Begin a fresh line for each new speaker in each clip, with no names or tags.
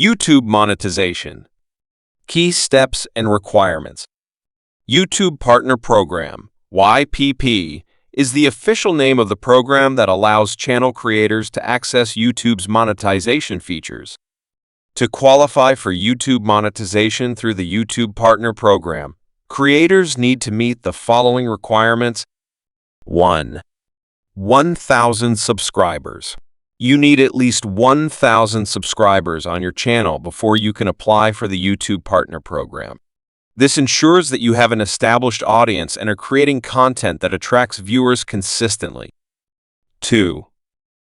YouTube monetization. Key steps and requirements. YouTube Partner Program, YPP, is the official name of the program that allows channel creators to access YouTube's monetization features. To qualify for YouTube monetization through the YouTube Partner Program, creators need to meet the following requirements. 1. 1,000 subscribers. You need at least 1,000 subscribers on your channel before you can apply for the YouTube Partner Program. This ensures that you have an established audience and are creating content that attracts viewers consistently. 2.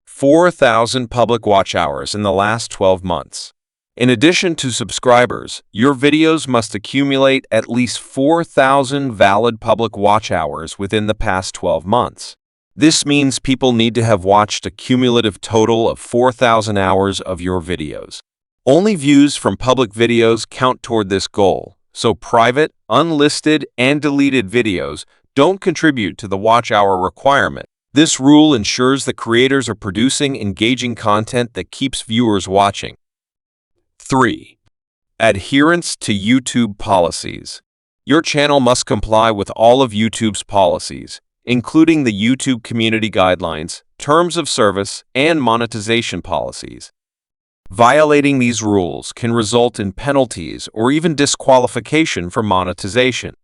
4,000 public watch hours in the last 12 months. In addition to subscribers, your videos must accumulate at least 4,000 valid public watch hours within the past 12 months. This means people need to have watched a cumulative total of 4,000 hours of your videos. Only views from public videos count toward this goal, so private, unlisted, and deleted videos don't contribute to the watch hour requirement. This rule ensures that creators are producing engaging content that keeps viewers watching. 3. Adherence to YouTube policies. Your channel must comply with all of YouTube's policies, including the YouTube Community Guidelines, Terms of Service, and monetization policies. Violating these rules can result in penalties or even disqualification for monetization.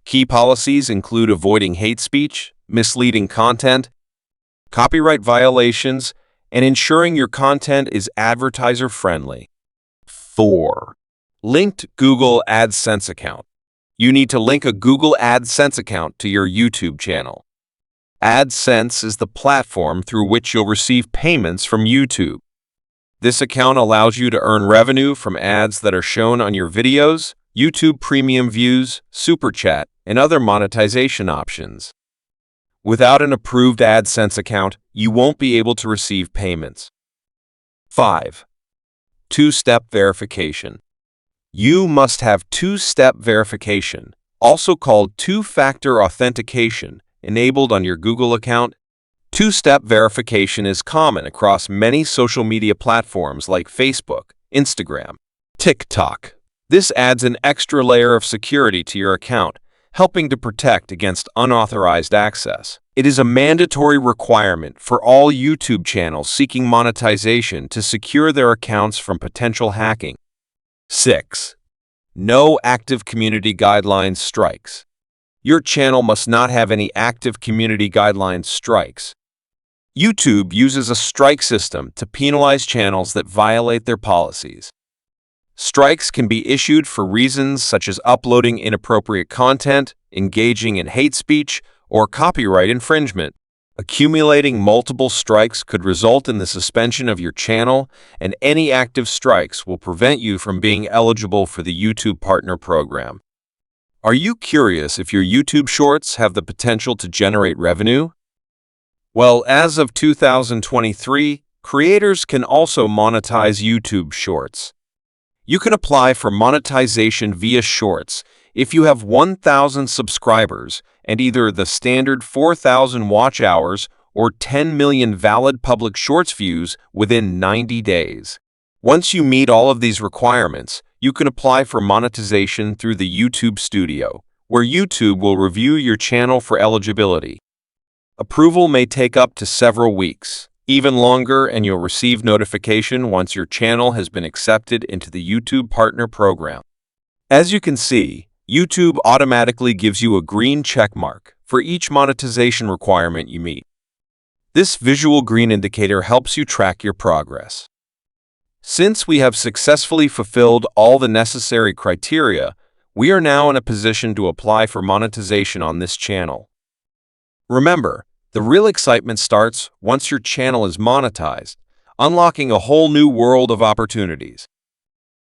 Key policies include avoiding hate speech, misleading content, copyright violations, and ensuring your content is advertiser-friendly. 4. Linked Google AdSense account. You need to link a Google AdSense account to your YouTube channel. AdSense is the platform through which you'll receive payments from YouTube. This account allows you to earn revenue from ads that are shown on your videos, YouTube Premium views, Super Chat, and other monetization options. Without an approved AdSense account, you won't be able to receive payments. 5. Two-step verification. You must have two-step verification, also called two-factor authentication, enabled on your Google account. Two-step verification is common across many social media platforms like Facebook, Instagram, TikTok. This adds an extra layer of security to your account, helping to protect against unauthorized access. It is a mandatory requirement for all YouTube channels seeking monetization to secure their accounts from potential hacking. 6. No active community guidelines strikes. Your channel must not have any active community guidelines strikes. YouTube uses a strike system to penalize channels that violate their policies. Strikes can be issued for reasons such as uploading inappropriate content, engaging in hate speech, or copyright infringement. Accumulating multiple strikes could result in the suspension of your channel, and any active strikes will prevent you from being eligible for the YouTube Partner Program. Are you curious if your YouTube Shorts have the potential to generate revenue? Well, as of 2023, creators can also monetize YouTube Shorts. You can apply for monetization via Shorts if you have 1,000 subscribers and either the standard 4,000 watch hours or 10 million valid public Shorts views within 90 days. Once you meet all of these requirements, you can apply for monetization through the YouTube Studio, where YouTube will review your channel for eligibility. Approval may take up to several weeks, even longer, and you'll receive notification once your channel has been accepted into the YouTube Partner Program. As you can see, YouTube automatically gives you a green check mark for each monetization requirement you meet. This visual green indicator helps you track your progress. Since we have successfully fulfilled all the necessary criteria, we are now in a position to apply for monetization on this channel. Remember, the real excitement starts once your channel is monetized, unlocking a whole new world of opportunities.